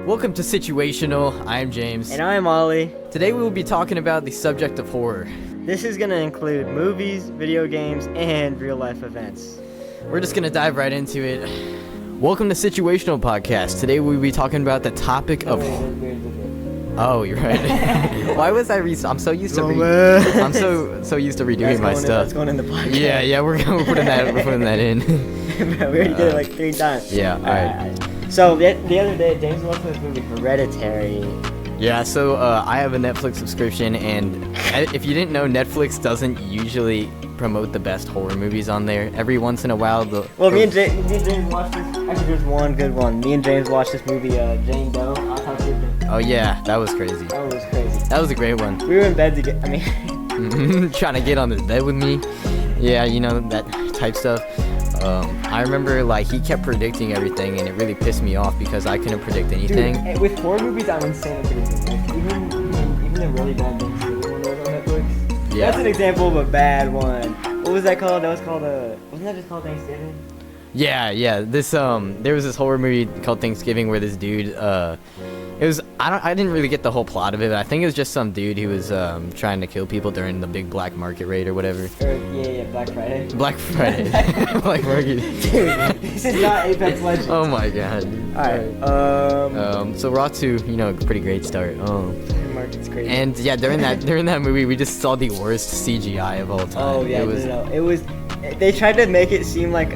Welcome to Situational. I'm James. And I'm Ollie. Today we will be talking about the subject of horror. This is going to include movies, video games, and real-life events. We're just going to dive right into it. Welcome to Situational Podcast. Today we'll be talking about the topic of... Oh, you're right. Why was I I'm so used to I'm so used to redoing my stuff. That's going in the podcast. Yeah, we're putting that in. We already did it like 3 times. Yeah, all right. So the other day, James watched this movie Hereditary. Yeah, so I have a Netflix subscription, and if you didn't know, Netflix doesn't usually promote the best horror movies on there. Every once in a while, me and James watched this. Actually, there's one good one. Me and James watched this movie, Jane Doe. Oh yeah, that was crazy. That was crazy. That was a great one. We were in bed together. Trying to get on this bed with me. Yeah, you know, that type stuff. I remember, he kept predicting everything, and it really pissed me off because I couldn't predict anything. Dude, with horror movies, I'm insane at predicting. Even the really bad things on Netflix. Yeah. That's an example of a bad one. What was that called? That was called, wasn't that just called Thanksgiving? Yeah. This, there was this horror movie called Thanksgiving where this dude, it was, I didn't really get the whole plot of it, but I think it was just some dude who was trying to kill people during the big black market raid or whatever. Yeah, Black Friday. Black Friday. Black market. Dude, this is not Apex Legends. Oh my god. Alright. So we're off to, pretty great start. Market's crazy. And yeah, during that movie, we just saw the worst CGI of all time. Oh yeah, it was. They tried to make it seem like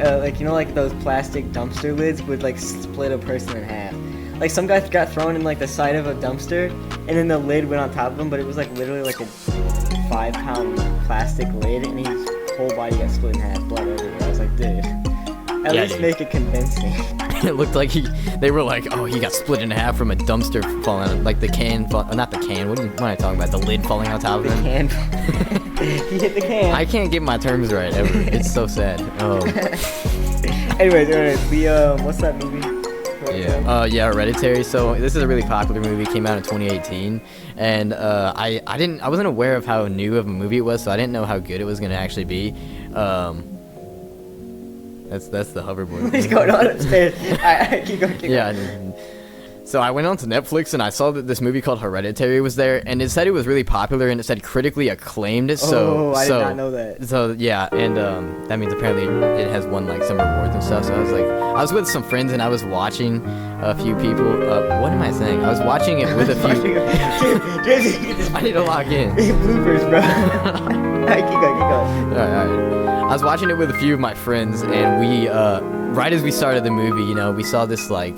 those plastic dumpster lids would split a person in half. Like some guy got thrown in the side of a dumpster, and then the lid went on top of him, but it was literally a 5-pound plastic lid, and his whole body got split in half, blood everywhere. I was like, dude, at least make it convincing. It looked like they were like, oh, he got split in half from a dumpster falling out, like the can, not the can, what am I talking about, the lid falling on top of him? The can. He hit the can. I can't get my terms right ever. It's so sad. Anyways, what's that movie? Yeah, Hereditary. So this is a really popular movie. Came out in 2018, and I wasn't aware of how new of a movie it was, so I didn't know how good it was gonna actually be. That's the hoverboard. What's going on upstairs? Keep going. So I went onto Netflix and I saw that this movie called Hereditary was there, and it said it was really popular and it said critically acclaimed. I did not know that. So yeah, and that means apparently it has won some rewards and stuff. So I was with some friends and I was watching a few people. What am I saying? I was watching it with a few. I need to log in. Bloopers, bro. Alright, keep going. All right. I was watching it with a few of my friends, and we, right as we started the movie, we saw this story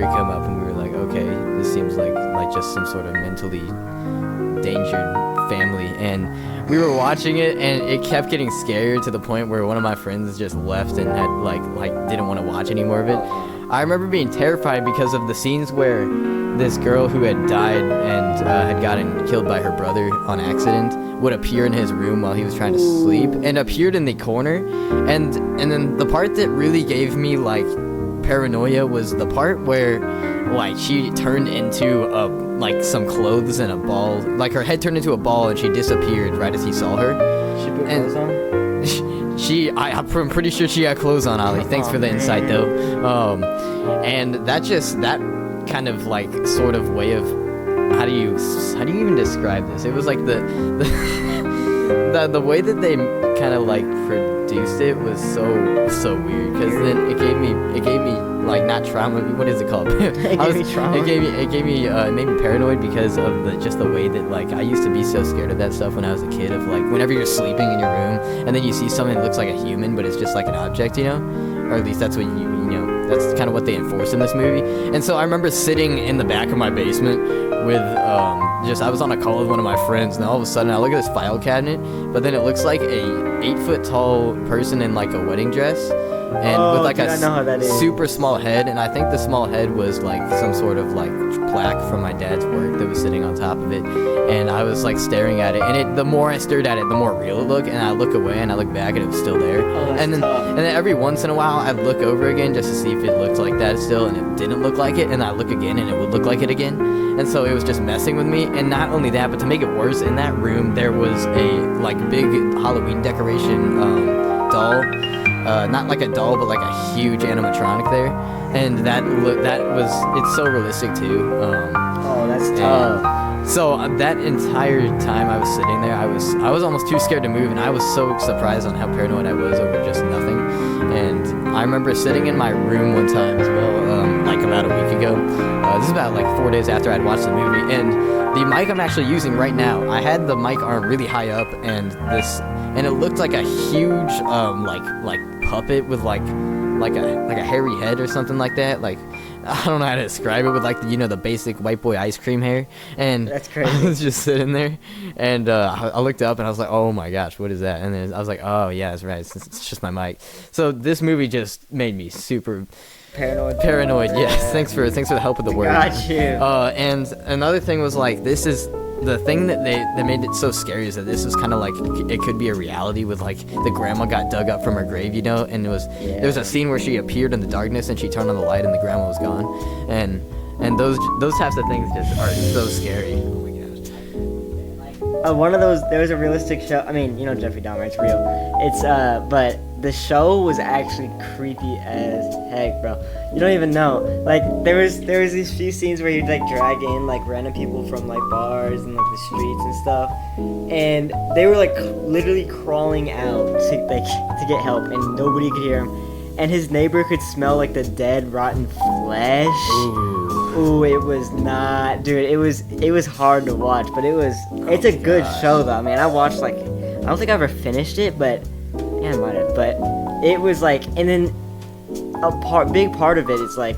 come up, and we were like, okay, this seems like just some sort of mentally endangered family. And we were watching it, and it kept getting scarier to the point where one of my friends just left and had didn't want to watch any more of it. I remember being terrified because of the scenes where this girl who had died and had gotten killed by her brother on accident would appear in his room while he was trying to sleep, and appeared in the corner, and then the part that really gave me paranoia was the part where she turned into some clothes and a ball, her head turned into a ball and she disappeared right as he saw her. She put clothes on? I'm pretty sure she had clothes on, Ollie. Thanks for the insight though. And that kind of sort of way of, how do you even describe this? It was the way that they kind of produced it was so weird, because then it gave me not trauma, what is it called? It made me paranoid because of the way that I used to be so scared of that stuff when I was a kid, of whenever you're sleeping in your room and then you see something that looks like a human but it's just an object, or at least that's what that's kind of what they enforce in this movie. And so I remember sitting in the back of my basement with I was on a call with one of my friends, and all of a sudden I look at this file cabinet, but then it looks like a 8-foot tall person in a wedding dress, and with a super small head, and I think the small head was some sort of plaque from my dad's work that was sitting on top of it, and I was staring at it, and the more I stared at it, the more real it looked, and I look away and I look back and it was still there. And then every once in a while I'd look over again just to see if it looked like that still, and it didn't look like it, and I look again and it would look like it again. And so it was just messing with me. And not only that, but to make it worse, in that room there was a big Halloween decoration doll, not a doll, but a huge animatronic there. and it's so realistic too. Oh, that's tough. So that entire time I was sitting there, I was almost too scared to move, and I was so surprised on how paranoid I was over just nothing. And I remember sitting in my room one time as well, like about a week ago. This is about like 4 days after I'd watched the movie, and the mic I'm actually using right now, I had the mic arm really high up, and it looked like a huge like puppet with like a hairy head or something like that. Like, I don't know how to describe it, with like the basic white boy ice cream hair. And that's crazy. I was just sitting there, and I looked up and I was like, oh my gosh, what is that? And then I was like, oh yeah, that's right, it's just my mic. So this movie just made me super paranoid. Yes, thanks for the help with the word. Got you. And another thing was like, this is the thing that made it so scary, is that this was kind of like it could be a reality, with like the grandma got dug up from her grave, and there was a scene where she appeared in the darkness and she turned on the light and the grandma was gone, and those types of things just are so scary. Oh my gosh. One of those, there was a realistic show. I mean, Jeffrey Dahmer, it's real. It's but the show was actually creepy as heck, bro. You don't even know. Like, there was these few scenes where he'd like drag in like random people from like bars and like the streets and stuff, and they were like literally crawling out to get help, and nobody could hear him. And his neighbor could smell like the dead, rotten flesh. Ooh, it was not, dude. It was hard to watch, but it's a good show though. I mean, I watched like, I don't think I ever finished it, but yeah, I might have. But it was like, and then big part of it is like,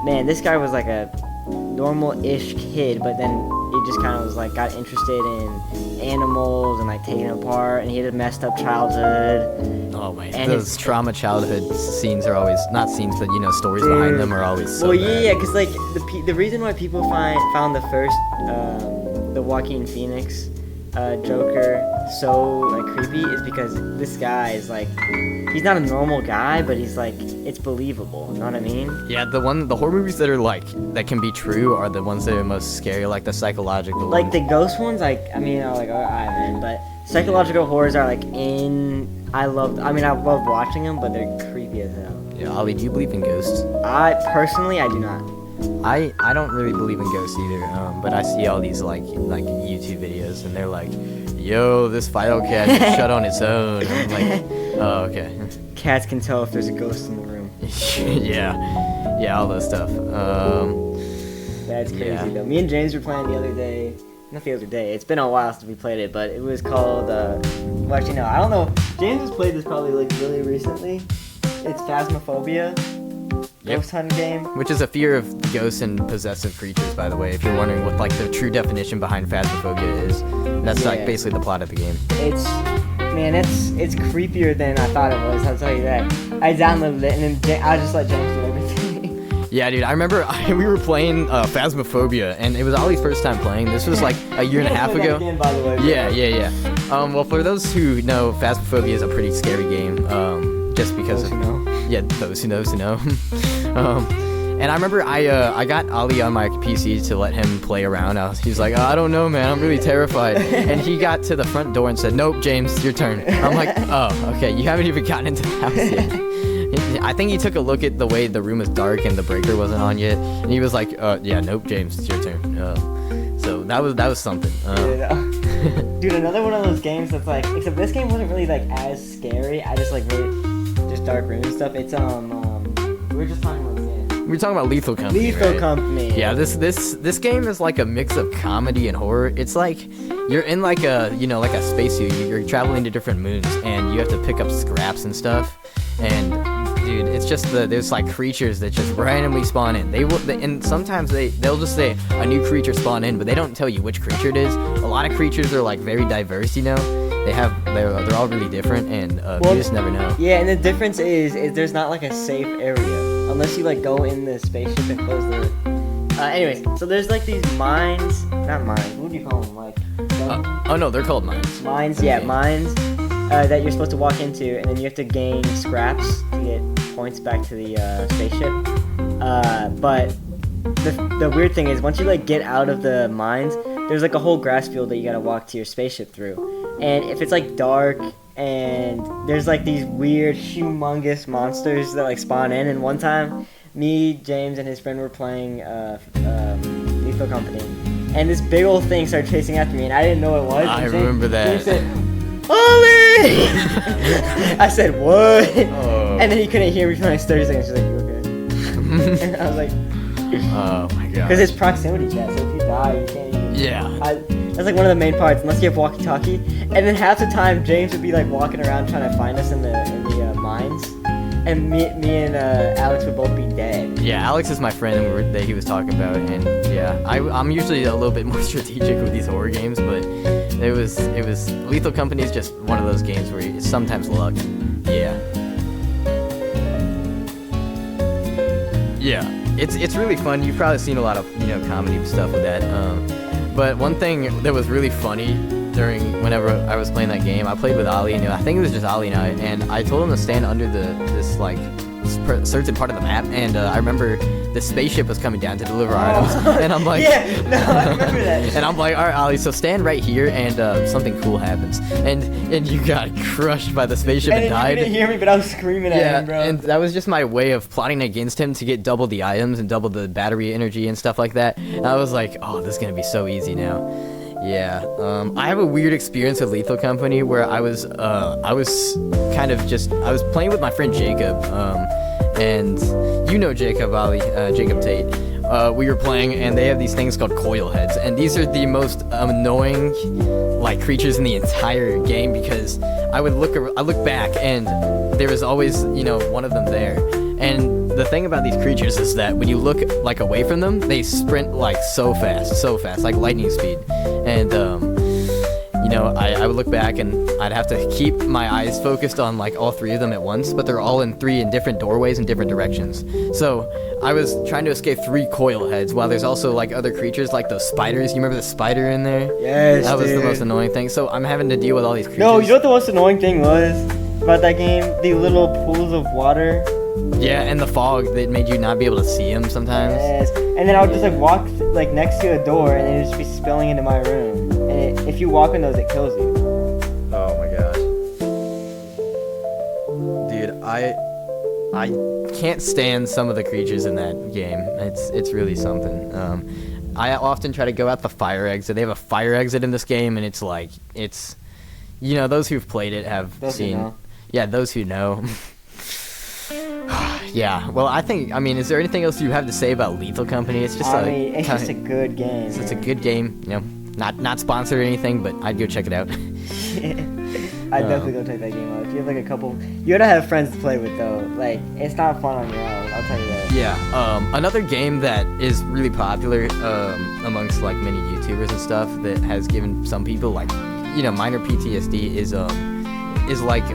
man, this guy was like a normal-ish kid, but then he just kind of was like got interested in animals and like taking them apart, and he had a messed up childhood. Oh man, those trauma childhood scenes are always, not scenes, but stories behind them are always so bad. Yeah, because like the reason why people found the first the Joaquin Phoenix Joker so like creepy is because this guy is like, he's not a normal guy, but he's like, it's believable, you know what I mean? Yeah, the horror movies that are like, that can be true are the ones that are most scary, like the psychological like ones. The ghost ones, like, I mean, are like, alright, man, but psychological horrors are like I love watching them, but they're creepy as hell. Yeah, Ollie, do you believe in ghosts? I do not. I don't really believe in ghosts either, but I see all these like YouTube videos, and they're like, yo, this file cabinet shut on its own. I'm like, oh, okay. Cats can tell if there's a ghost in the room. yeah, all that stuff. That's crazy though. Me and James were playing the other day. Not the other day. It's been a while since we played it, but it was called. Well, actually, no, I don't know. James has played this probably like really recently. It's Phasmophobia. Ghost hunting game. Which is a fear of ghosts and possessive creatures, by the way. If you're wondering what like the true definition behind Phasmophobia is, that's like basically the plot of the game. It's creepier than I thought it was. I'll tell you that. I downloaded it and then I just let James do everything. Yeah, dude. I remember we were playing Phasmophobia, and it was Ollie's first time playing. This was like a year and a half ago. Again, by the way, yeah. Well, for those who know, Phasmophobia is a pretty scary game. Just because those who know. Yeah, those who know. And I remember I got Ollie on my PC to let him play around. He's like, I don't know, man, I'm really terrified. And he got to the front door and said, nope, James, your turn. I'm like, oh, okay, you haven't even gotten into the house yet. I think he took a look at the way the room was dark and the breaker wasn't on yet, and he was like, yeah, nope, James, it's your turn. So that was something. Dude, another one of those games that's like, except this game wasn't really like as scary. I just like really just dark room and stuff. It's we were just talking about this game. We were talking about Lethal Company. Lethal Company. Yeah, this game is like a mix of comedy and horror. It's like you're in like a like a spacesuit. You're traveling to different moons, and you have to pick up scraps and stuff. And dude, it's just there's like creatures that just randomly spawn in. And sometimes they'll just say a new creature spawn in, but they don't tell you which creature it is. A lot of creatures are like very diverse, They're all really different, and you just never know. Yeah, and the difference is there's not like a safe area unless you like go in the spaceship and close the. Anyways, so there's like these mines, not mines. What do you call them? Like. Oh no, they're called mines. Mines, yeah, mines. That you're supposed to walk into, and then you have to gain scraps to get points back to the spaceship. But the weird thing is, once you like get out of the mines, there's like a whole grass field that you gotta walk to your spaceship through. And if it's like dark and there's like these weird, humongous monsters that like spawn in, and one time me, James, and his friend were playing Lethal Company, and this big old thing started chasing after me, and I didn't know what it was. I remember that. James said, "Ollie!" I said, "What?" Oh. And then he couldn't hear me for like 30 seconds. He's like, "You okay?" And I was like, "Oh my god!" Because it's proximity chat, so if you die, you can't even. Yeah. That's like one of the main parts, unless you have walkie-talkie. And then half the time, James would be like walking around trying to find us in the mines, and me and Alex would both be dead. Yeah, Alex is my friend that he was talking about, and yeah, I'm usually a little bit more strategic with these horror games, but it was Lethal Company is just one of those games where it's sometimes luck. Yeah. Yeah, it's really fun. You've probably seen a lot of comedy stuff with that. But one thing that was really funny during whenever I was playing that game, I played with Ali, and I think it was just Ali and I told him to stand under this like certain part of the map, and I remember the spaceship was coming down to deliver items, and I'm like, yeah, no, I remember that. And I'm like, all right, Ali, so stand right here, and something cool happens, and you got crushed by the spaceship and died. You didn't hear me, but I was screaming at him, bro. And that was just my way of plotting against him to get double the items and double the battery energy and stuff like that. And I was like, oh, this is gonna be so easy now. Yeah, I have a weird experience with Lethal Company where I was playing with my friend Jacob, and Jacob, Ali, Jacob Tate. We were playing, and they have these things called coil heads, and these are the most annoying like creatures in the entire game, because I look back, and there was always one of them there. And the thing about these creatures is that when you look like away from them, they sprint like so fast, like lightning speed. And I would look back, and I'd have to keep my eyes focused on like all three of them at once, but they're all in different doorways in different directions. So I was trying to escape 3 coil heads, while there's also like other creatures like those spiders. You remember the spider in there? Yes, that was dude. the most annoying thing. So I'm having to deal with all these creatures. No, you know what the most annoying thing was about that game? The little pools of water. Yeah, and the fog that made you not be able to see them sometimes. Yes, and then I would just like walk like next to a door, and it would just be spilling into my room. And if you walk in those, it kills you. Oh my gosh, dude, I can't stand some of the creatures in that game. It's really something. I often try to go out the fire exit. They have a fire exit in this game, and it's those who've played it have Those seen. who know. Yeah, those who know. Yeah, well, is there anything else you have to say about Lethal Company? It's just it's just a good game. It's a good game, not sponsored or anything, but I'd go check it out. I'd definitely go check that game out. If you have like a couple, you gotta have friends to play with though. Like, it's not fun on your own, I'll tell you that. Yeah, another game that is really popular amongst like many YouTubers and stuff that has given some people like minor PTSD is like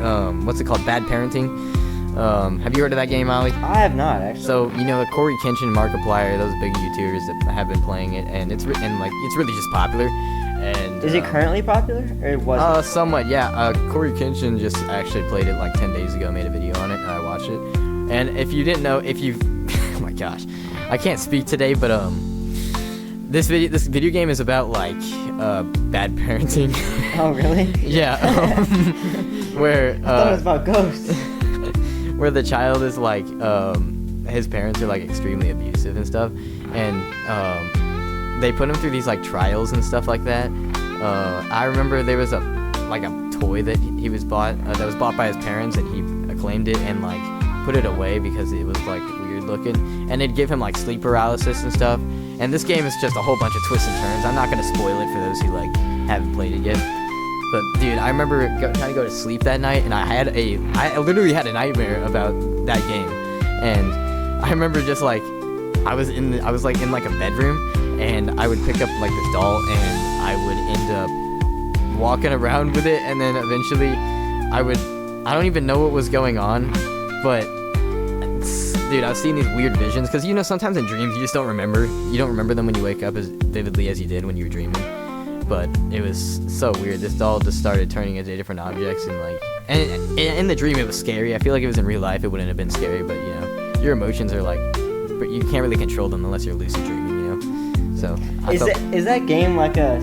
what's it called, Bad Parenting. Have you heard of that game, Ali? I have not, actually. So Corey Kenshin, Markiplier, those big YouTubers that have been playing it, and it's really just popular. And is it currently popular, or it was? Somewhat, yeah. Corey Kenshin just actually played it like 10 days ago, made a video on it, and I watched it. And if you didn't know, oh my gosh, I can't speak today, but this video game is about like bad parenting. Oh really? Yeah. Where I thought it was about ghosts. Where the child is like his parents are like extremely abusive and stuff, and they put him through these like trials and stuff like that. I remember there was a toy that he was bought that was bought by his parents, and he claimed it and like put it away because it was like weird looking, and it'd give him like sleep paralysis and stuff. And this game is just a whole bunch of twists and turns. I'm not gonna spoil it for those who like haven't played it yet. But dude, I remember trying to go to sleep that night, and I literally had a nightmare about that game. And I remember just like I was in like a bedroom, and I would pick up like this doll, and I would end up walking around with it, and then eventually I don't even know what was going on, but dude, I was seeing these weird visions, because sometimes in dreams you just don't remember them when you wake up as vividly as you did when you were dreaming. But it was so weird. This doll just started turning into different objects, and in the dream it was scary. I feel like if it was in real life it wouldn't have been scary, but your emotions are like, but you can't really control them unless you're lucid dreaming, So is that game like a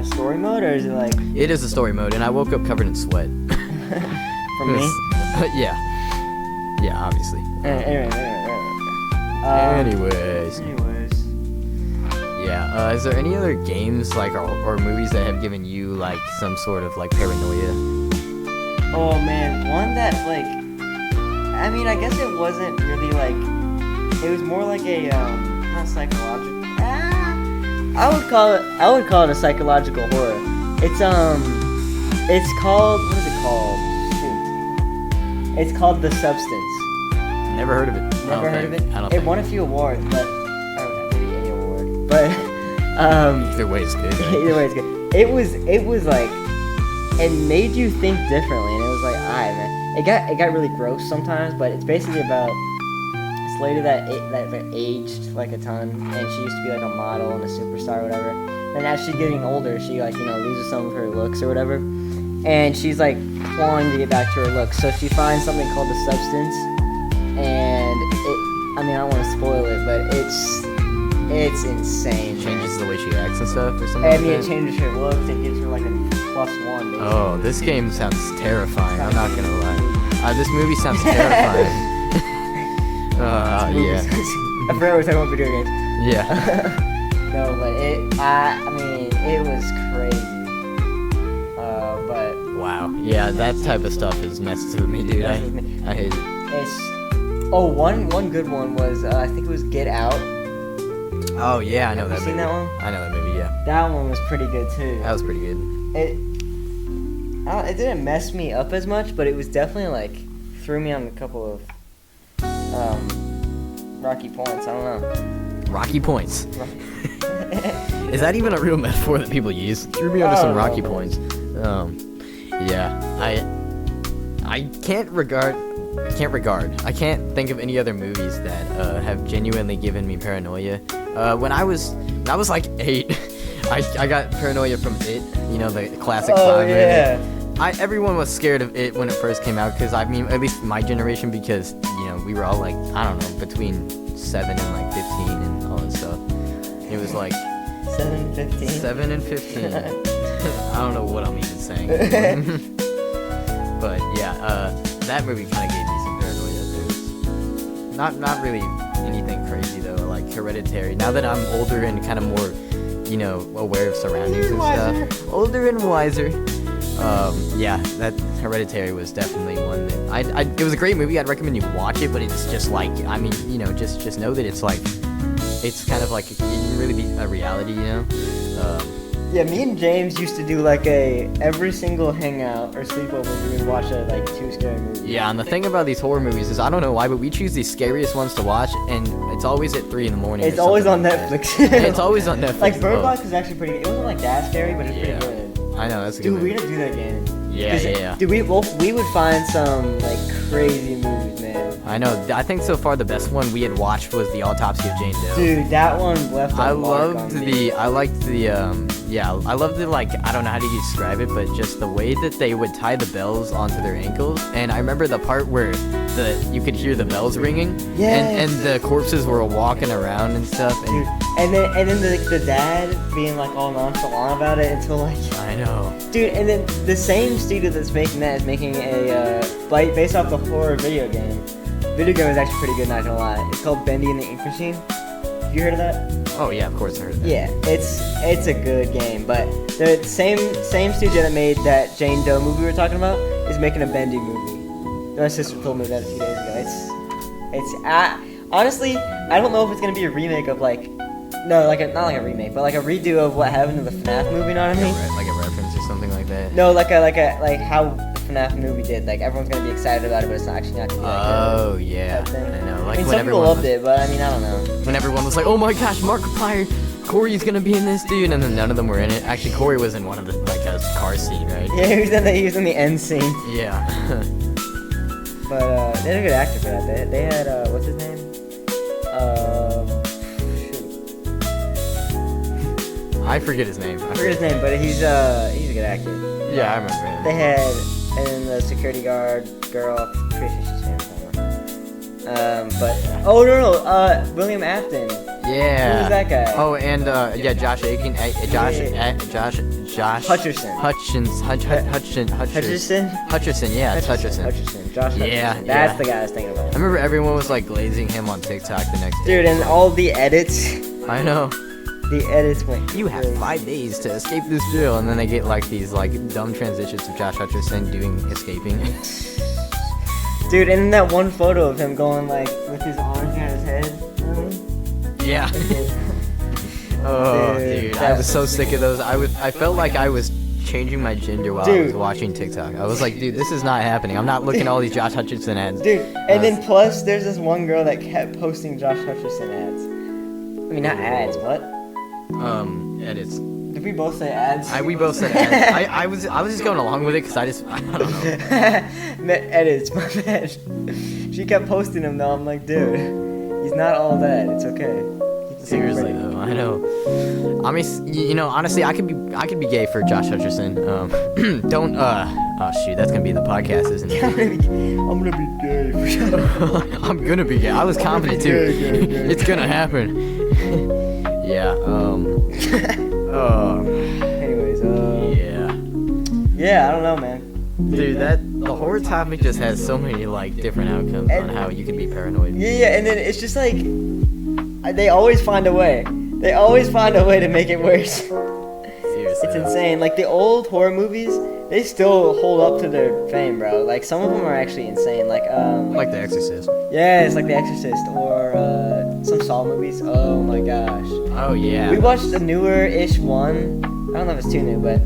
story mode, or is it like? It is a story mode, and I woke up covered in sweat. From me? Yeah, obviously. Anyway. Anyways. Yeah. Is there any other games like or movies that have given you like some sort of like paranoia? Oh man, one that like, I mean, I guess it wasn't really like, it was more like a not psychological. I would call it a psychological horror. It's called, what is it called? Shoot. It's called The Substance. Never heard of it. Never heard of it? I don't It think. won a few awards, but maybe a award. But Either way it's good. Right? either way it's good. It was like, it made you think differently, and it was like, alright, man. It got really gross sometimes, but it's basically about this lady that aged like a ton, and she used to be like a model and a superstar or whatever. And as she's getting older, she like, loses some of her looks or whatever, and she's like wanting to get back to her looks. So she finds something called The Substance, and I don't want to spoil it, but it's insane. It changes the way she acts and stuff or something. I like mean, that? it changes her looks. It gives her like a +1. Basically. Oh, this game sounds terrifying. I'm not gonna lie. This movie sounds terrifying. Yeah. I forgot we were talking about video games. Yeah. No, but it was crazy. But Wow. Yeah, that type of stuff is messes with me, dude. Messes with me. I hate it. one good one was I think it was Get Out. Oh yeah, I know Have that you seen movie. that one? I know that movie. Yeah. That one was pretty good too. That was pretty good. It didn't mess me up as much, but it was definitely like threw me on a couple of rocky points. I don't know. Rocky points. Is that even a real metaphor that people use? Threw me onto some rocky points. Yeah. I can't think of any other movies that have genuinely given me paranoia. When I was like 8, I got paranoia from It, the classic Oh 5 yeah. movie. Everyone was scared of It when it first came out, because at least my generation, because we were all like, I don't know, between 7 and like 15 and all that stuff. It was like 7-15. 7 and 15. I don't know what I'm even saying. But yeah, that movie kind of gave me some paranoia. Not really anything crazy though, like Hereditary. Now that I'm older and kind of more, aware of surroundings and stuff. Older and wiser. Yeah, that Hereditary was definitely one that it was a great movie. I'd recommend you watch it, but it's just like, just know that it's like, it's kind of like, it can really be a reality, Yeah, me and James used to do like every single hangout or sleepover we would watch like 2 scary movies. Yeah, and the thing about these horror movies is, I don't know why, but we choose the scariest ones to watch, and it's always at 3 in the morning. It's always on Netflix. It's always on Netflix. Like Bird Box is actually pretty good. It wasn't like that scary, but it's Yeah. pretty good. I know, that's a good Dude, movie. we gotta do that again. Yeah. Dude, we would find some like crazy movies, man. I know. I think so far the best one we had watched was The Autopsy of Jane Doe. Dude, that one left a I mark loved on me. I liked the, I loved the, like, I don't know how to describe it, but just the way that they would tie the bells onto their ankles. And I remember the part where you could hear the bells ringing. Yes. And the corpses were walking around and stuff. Dude, And and then the dad being like all nonchalant about it until like. I know. Dude, and then the same studio that's making that is making a based off the horror video game. Video game is actually pretty good, not gonna lie. It's called Bendy and the Ink Machine. Have you heard of that? Oh yeah, of course I heard of that. Yeah, it's a good game, but the same studio that made that Jane Doe movie we were talking about is making a Bendy movie. My sister told me that a few days ago. Honestly, I don't know if it's gonna be a remake of not like a remake, but like a redo of what happened in the FNAF movie. You know what I mean? Like a reference or something like that. No, like how the FNAF movie did. Like everyone's gonna be excited about it, but it's actually not gonna be that good. Oh yeah, Type thing. I know. Like I mean, when some people loved it, but I mean, I don't know. When everyone was like, "Oh my gosh, Markiplier, Corey's gonna be in this, dude," and then none of them were in it. Actually, Corey was in one of the a car scene, right? Yeah, he was in the end scene. Yeah. But they had a good actor for that. They had what's his name? I forget his name. I forget his name, but he's a good actor. Yeah, I remember him. They had, and then the security guard girl, I'm pretty sure she's famous. But oh no, William Afton. Yeah. Who was that guy? Oh, and Josh Aiken, Josh Hutcherson. Hutchins, Hutchinson. Hutcherson. Yeah, it's Hutcherson. Josh Hutcherson. Yeah, That's yeah. the guy I was thinking about. I remember everyone was like glazing him on TikTok the next day. Dude, and all the edits. I know. The edits went. You have crazy. 5 days to escape this jail, and then they get like these like dumb transitions of Josh Hutcherson doing escaping. Dude, and that one photo of him going like with his arms behind his head. Yeah. Oh, dude, I was so sick of those. I felt like I was changing my gender while I was watching TikTok. I was like, dude, this is not happening. I'm not looking at all these Josh Hutcherson ads. Dude, and then plus there's this one girl that kept posting Josh Hutcherson ads. I mean, not ads. What? Edits. Did we both say ads? We both said ads. I was just going along with it because I don't know. Edits, my bad. She kept posting them though. I'm like, dude, he's not all that. It's okay. Seriously though, I know. I mean, you know, honestly, I could be gay for Josh Hutcherson. Don't oh shoot, that's gonna be the podcast, isn't it? I'm gonna be gay for sure. I'm gonna be gay. I was confident too. Gay. It's gonna happen. Yeah. Anyways, Yeah. I don't know, man. Dude, the horror topic just has so many like different outcomes on how you can be paranoid. Yeah, and then it's just like they always find a way. They always find a way to make it worse. Seriously. It's insane. Like the old horror movies, they still hold up to their fame, bro. Like some of them are actually insane. Like The Exorcist. yeah, it's like The Exorcist or some Saw movies. Oh my gosh. Oh yeah. We watched the newer-ish one. I don't know if it's too new, but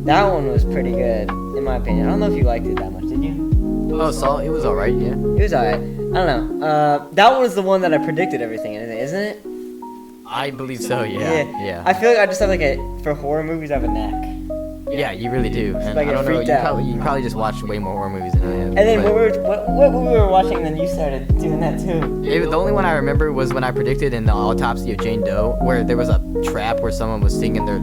that one was pretty good in my opinion. I don't know if you liked it that much. Did you? Oh, Saw. It was alright. Yeah. It was alright. I don't know. That one was the one that I predicted everything in, isn't it? I believe so. Yeah. I feel like I just have for horror movies, I have a knack. Yeah, you really do. And I I get don't know. freaked out. You probably just watched way more horror movies than I have. And then but- what movie we were watching, and then you started doing that too. The only one I remember was when I predicted in the autopsy of Jane Doe, where there was a trap where someone was singing their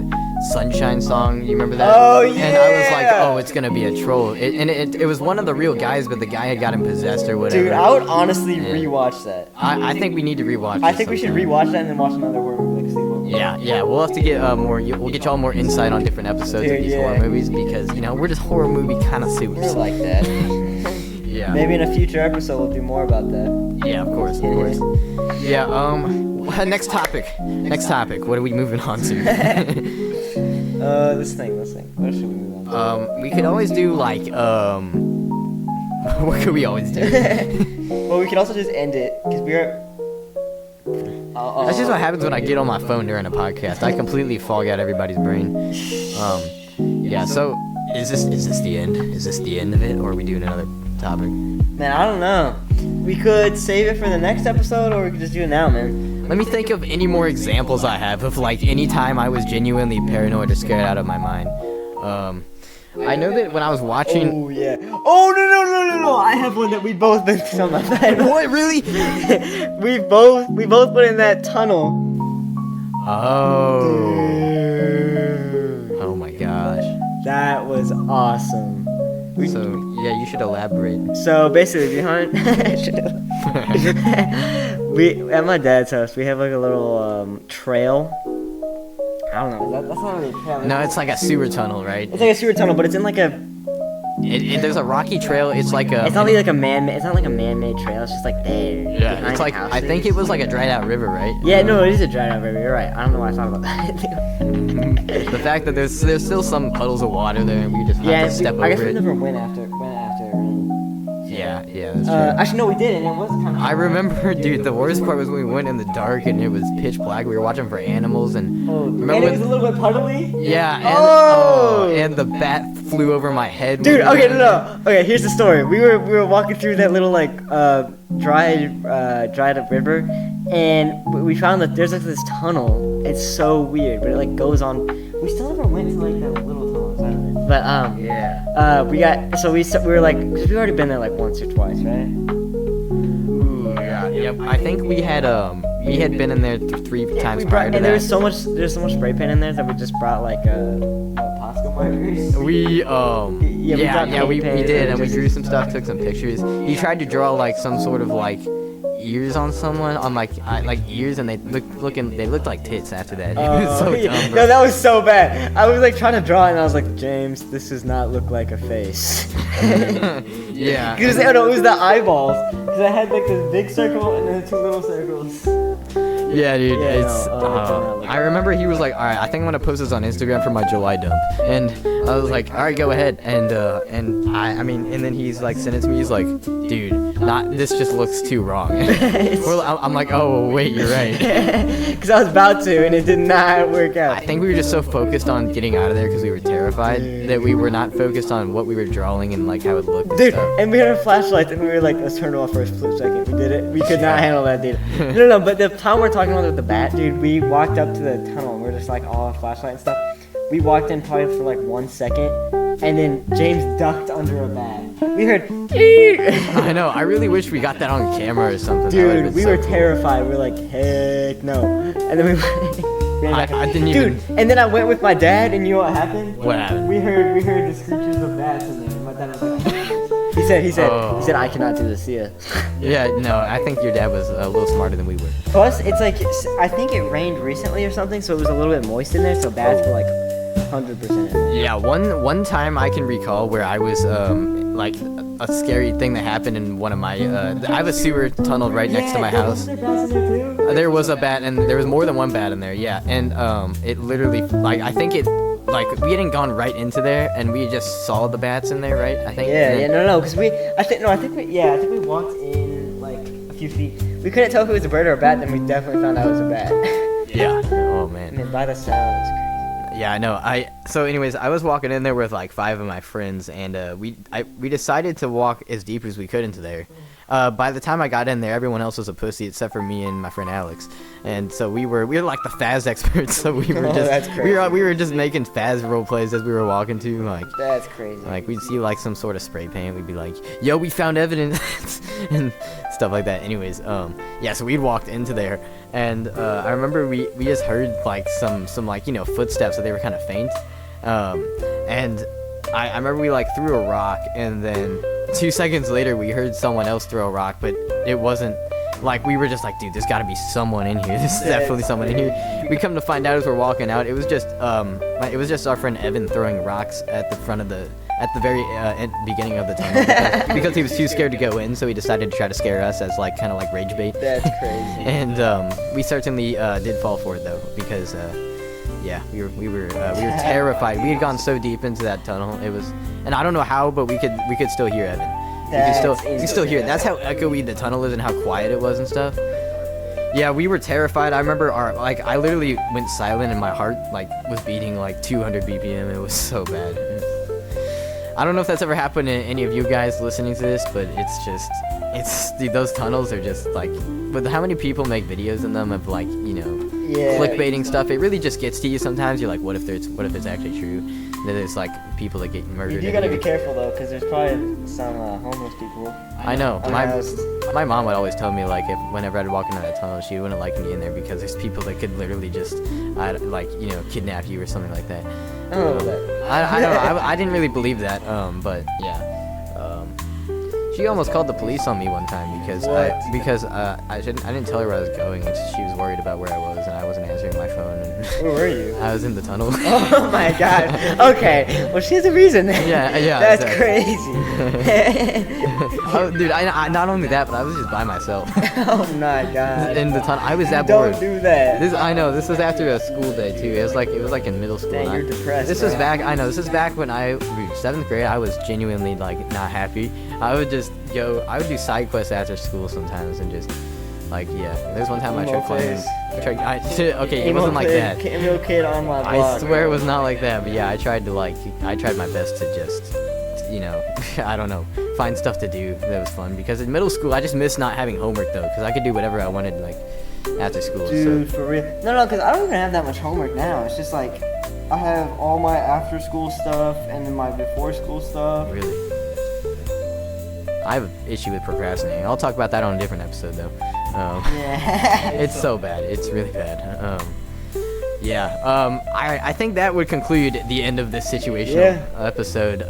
Sunshine song. You remember that? Oh, And I was like, yeah! oh, it's gonna be a troll. It was one of the real guys, but the guy had got him possessed or whatever. Dude, I would honestly Yeah. rewatch that. I think we need to rewatch. I this think we should sometime. rewatch that and then watch another horror movie like sequel. Yeah, we'll have to get more. We'll get y'all more insight on different episodes Dude, of these yeah. horror movies because we're just horror movie connoisseurs. We're like that. Yeah. Maybe in a future episode we'll do more about that. Yeah, of course. Yeah. Next topic. What are we moving on to? This thing. What should we move on to? We could always do like what could we always do? Well, we can also just end it because we are. That's just what happens when I get on my phone during a podcast. I completely fog out everybody's brain. Yeah. So is this the end? Is this the end of it, or are we doing another topic? Man, I don't know. We could save it for the next episode, or we could just do it now, man. Let me think of any more examples I have of like any time I was genuinely paranoid or scared out of my mind. I know that when I was watching. Oh yeah. Oh no! I have one that we both been through on my bed. What, really? we both went in that tunnel. Oh. Oh my gosh. That was awesome. So yeah, you should elaborate. So basically, behind we at my dad's house, we have like a little trail. I don't know. That's not really a trail. No, it's like a sewer tunnel, right? It's like a sewer tunnel, but it's in like a. There's a rocky trail. It's like a. It's not really like a man. It's not like a man-made trail. It's just like there. Yeah, behind it's like I houses. think it was like a dried out river, right? Yeah, no, it is a dried out river. You're right. I don't know why I thought about that. The fact that there's still some puddles of water there, and we just have to step I guess over we it. never went after it rained. Yeah, that's true. Actually, no, we did, and it was kind of. I remember, dude. The worst part was when we went in the dark and it was pitch black. We were watching for animals, and remember and it when- was a little bit puddly. Yeah, and and the bat flew over my head. Dude, okay, no. Okay, here's the story. We were walking through that little like dried up river, and we found that there's like this tunnel. It's so weird, but it like goes on. We still never went to like that little tunnel, but Yeah. we were like, cause we've already been there like once or twice, right? Ooh, yeah. Yep. I think we had been in there 3 times prior to And that. there's so much spray paint in there that we just brought like Posco markers. We brought we paint did, and we just- drew some stuff, took some pictures. He tried to draw like some sort of like ears on someone, on like ears, and they looked like tits after that. It was so yeah. dumb, bro. No, that was so bad. I was like trying to draw it, and I was like, James, this does not look like a face. Yeah. Because it was the eyeballs. Because I had like this big circle and then 2 little circles. Yeah, dude. Yeah, It's. I remember he was like, "All right, I think I'm gonna post this on Instagram for my July dump," and I was like, "All right, go ahead." And and then he's like, sent it to me. He's like, "Dude, this just looks too wrong." I'm like, "Oh wait, you're right." Because I was about to, and it did not work out. I think we were just so focused on getting out of there because we were terrified that we were not focused on what we were drawing and like how it looked. And Dude, stuff. and we had our flashlights, and we were like, let's turn it off for a split second. We did it. We could not handle that, dude. No, but the time we're talking about with the bat, dude, we walked up to the tunnel, and we're just like all flashlight and stuff. We walked in probably for like 1 second, and then James ducked under a bat. We heard, I know. I really wish we got that on camera or something. dude, we were terrified. We were like, heck no. And then we ran back. I didn't Dude, even. and then I went with my dad, and you know what happened? What happened? We heard the screeches of bats in there. My dad was like, he said, I cannot do this, see ya. Yeah, no. I think your dad was a little smarter than we were. Plus, it's like, I think it rained recently or something, so it was a little bit moist in there, so bats were like 100% in there. Yeah, one time I can recall where I was like a scary thing that happened in one of my I have a sewer tunnel right next to my house. Was there bats in there too? There was a bat, and there was more than one bat in there. Yeah, and it literally like I think it like we hadn't gone right into there, and we just saw the bats in there, right? I think. No, because I think we walked in like a few feet. We couldn't tell if it was a bird or a bat, then we definitely found out it was a bat. Yeah. Oh I man. mean, by the sound, it's crazy. Yeah, I know. So anyways, I was walking in there with like 5 of my friends, and we decided to walk as deep as we could into there. By the time I got in there, everyone else was a pussy except for me and my friend Alex, and so we were like the Faz experts. So we were just that's crazy. we were just making Faz role plays as we were walking to like. That's crazy. Like we'd see like some sort of spray paint, we'd be like, "Yo, we found evidence," and stuff like that. Anyways, yeah, so we'd walked into there, and I remember we just heard like some like footsteps, so they were kind of faint, and I remember we like threw a rock, and then 2 seconds later we heard someone else throw a rock, but it wasn't. Like we were just like, dude, there's got to be someone in here. This is definitely someone in here. We come to find out as we're walking out, it was just our friend Evan throwing rocks at the very beginning of the tunnel because he was too scared to go in, so he decided to try to scare us as like kind of like rage bait. That's crazy. And we certainly did fall for it though, because yeah, we were terrified. We had gone so deep into that tunnel. It was, and I don't know how, but we could still hear Evan. You can still hear it. That's how echoey the tunnel is and how quiet it was and stuff. Yeah, we were terrified. I remember I literally went silent and my heart like was beating like 200 BPM. It was so bad. I don't know if that's ever happened to any of you guys listening to this, but dude, those tunnels are just like, with how many people make videos in them of like, clickbaiting stuff, it really just gets to you sometimes. You're like, what if it's actually true? That there's like people that get murdered. You gotta be careful though, because there's probably some homeless people. I know. My mom would always tell me like whenever I'd walk into that tunnel, she wouldn't like me in there because there's people that could literally just kidnap you or something like that. I don't know that. I don't know. I didn't really believe that. But yeah. She almost called the police on me one time because I didn't tell her where I was going, and she was worried about where I was, and I wasn't answering my phone. And Where were you? I was in the tunnel. Oh my god. Okay. Well, she has a reason then. Yeah. That's exactly. crazy. Oh, dude, I not only that, but I was just by myself Oh my god. in the tunnel. I was that bored. Don't do that. I know. This was after a school day too. It was like in middle school. Dang, you're depressed. This was back. I know. This is back when I 7th grade. I was genuinely like not happy. I would do side quests after school sometimes, and just like There's one time I tried playing. Okay, it wasn't like that. Emo kid on my blog. I swear it was not like that. But yeah, I tried my best to just I don't know, find stuff to do that was fun, because in middle school I just missed not having homework though, because I could do whatever I wanted like after school. Dude, so. for real. No, because I don't even have that much homework now. It's just like I have all my after school stuff and then my before school stuff. Really? I have an issue with procrastinating. I'll talk about that on a different episode though. Yeah. It's so bad. It's really bad. I think that would conclude the end of this situation episode.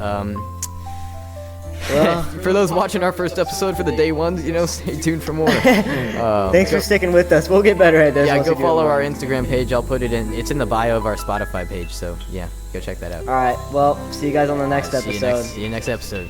Well, For those watching our first episode for the day ones, stay tuned for more. thanks for sticking with us. We'll get better at this. Yeah, once go we do it follow more. our Instagram page. I'll put it in. It's in the bio of our Spotify page. So yeah, go check that out. All right. Well, see you guys on the next episode. See you next episode.